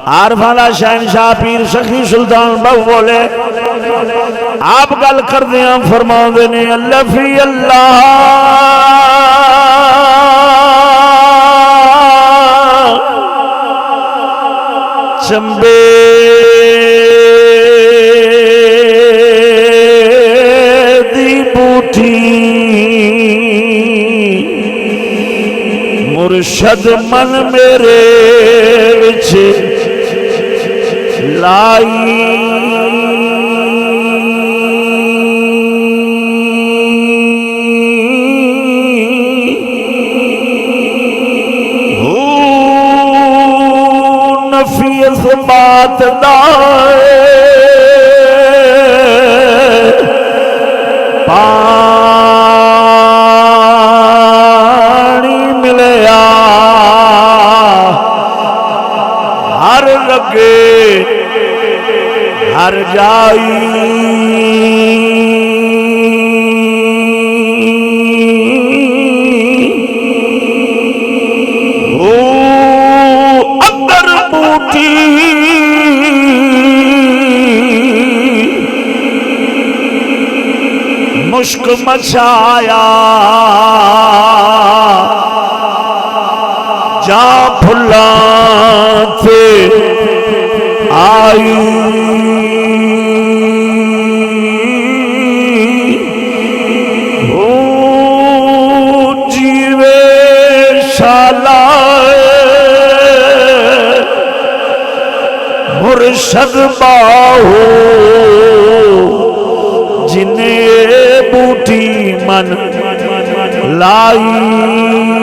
عارفانہ شہنشاہ پیر سخی سلطان بہو بولے آپ گل کر دیاں فرما دینے اللہ فی اللہ چمبے دی بوٹھی مرشد من میرے وچ لائی نفی اثبات دائے پانی ملیا ہر لگے ہر جائی اندر بوٹی مشک مچھایا جا پھلاں تے آئی جیوے شالا مرشد باہو جنہیں بوٹی من لائی